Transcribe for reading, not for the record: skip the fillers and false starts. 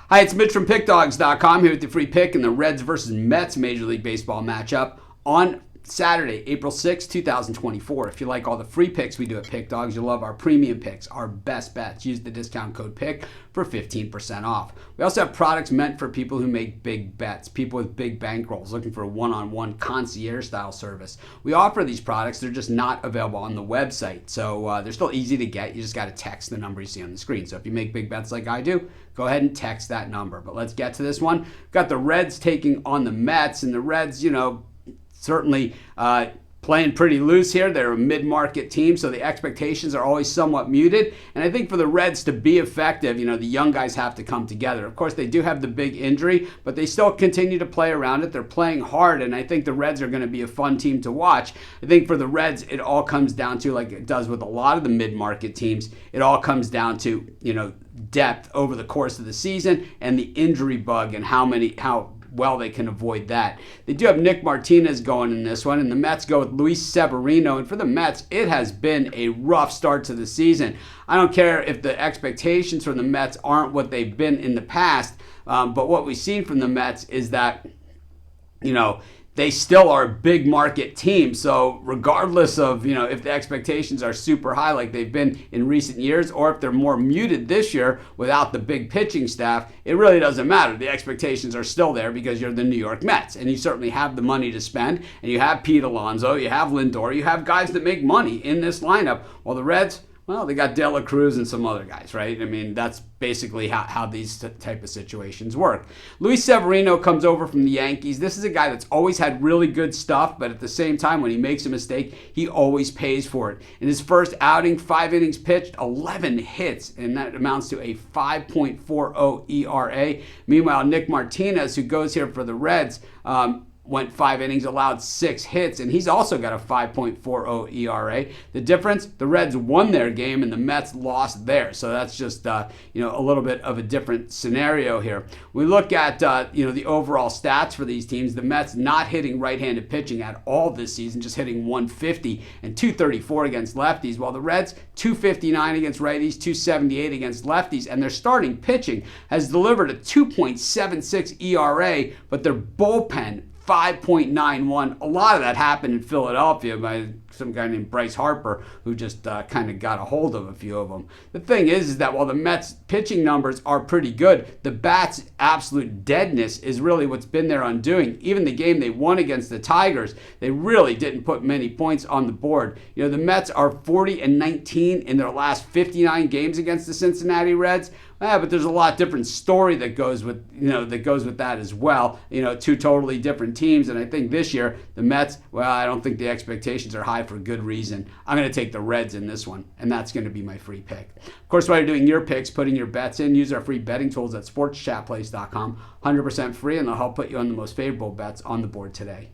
Hi, it's Mitch from Pickdawgz.com here with the free pick in the Reds versus Mets Major League Baseball matchup on Saturday, April 6, 2024. If you like all the free picks we do at Pickdawgz, you'll love our premium picks, our best bets. Use the discount code PICK for 15% off. We also have products meant for people who make big bets, people with big bankrolls looking for a one-on-one concierge-style service. We offer these products. They're just not available on the website. So they're still easy to get. You just got to text the number you see on the screen. So if you make big bets like I do, go ahead and text that number. But let's get to this one. We've got the Reds taking on the Mets, and the Reds, certainly playing pretty loose here. They're a mid-market team, so the expectations are always somewhat muted. And I think for the Reds to be effective, the young guys have to come together. Of course, they do have the big injury, but they still continue to play around it. They're playing hard, and I think the Reds are going to be a fun team to watch. I think for the Reds, it all comes down to, like it does with a lot of the mid-market teams, it all comes down to, depth over the course of the season and the injury bug and how well they can avoid that. They do have Nick Martinez going in this one, and the Mets go with Luis Severino. And for the Mets, it has been a rough start to the season. I don't care if the expectations from the Mets aren't what they've been in the past, but what we've seen from the Mets is that, they still are a big market team. So regardless of, if the expectations are super high like they've been in recent years, or if they're more muted this year without the big pitching staff, it really doesn't matter. The expectations are still there because you're the New York Mets, and you certainly have the money to spend, and you have Pete Alonso, you have Lindor, you have guys that make money in this lineup. While the Reds, well, they got De La Cruz and some other guys, right? I mean, that's basically how these type of situations work. Luis Severino comes over from the Yankees. This is a guy that's always had really good stuff, but at the same time, when he makes a mistake, he always pays for it. In his first outing, 5 innings pitched, 11 hits, and that amounts to a 5.40 ERA. Meanwhile, Nick Martinez, who goes here for the Reds, went 5 innings, allowed 6 hits, and he's also got a 5.40 ERA. The difference, the Reds won their game and the Mets lost theirs. So that's just a little bit of a different scenario here. We look at the overall stats for these teams. The Mets not hitting right-handed pitching at all this season, just hitting 150 and 234 against lefties, while the Reds 259 against righties, 278 against lefties, and their starting pitching has delivered a 2.76 ERA, but their bullpen 5.91. A lot of that happened in Philadelphia by some guy named Bryce Harper, who just kind of got a hold of a few of them. The thing is that while the Mets pitching numbers are pretty good, the bats' absolute deadness is really what's been their undoing. Even the game they won against the Tigers, they really didn't put many points on the board. The Mets are 40-19 in their last 59 games against the Cincinnati Reds. But there's a lot different story that goes with that as well. Two totally different teams, and I think this year the Mets, well, I don't think the expectations are high for good reason. I'm going to take the Reds in this one, and that's going to be my free pick. Of course, while you're doing your picks, putting your bets in, use our free betting tools at sportschatplace.com. 100% free, and they'll help put you on the most favorable bets on the board today.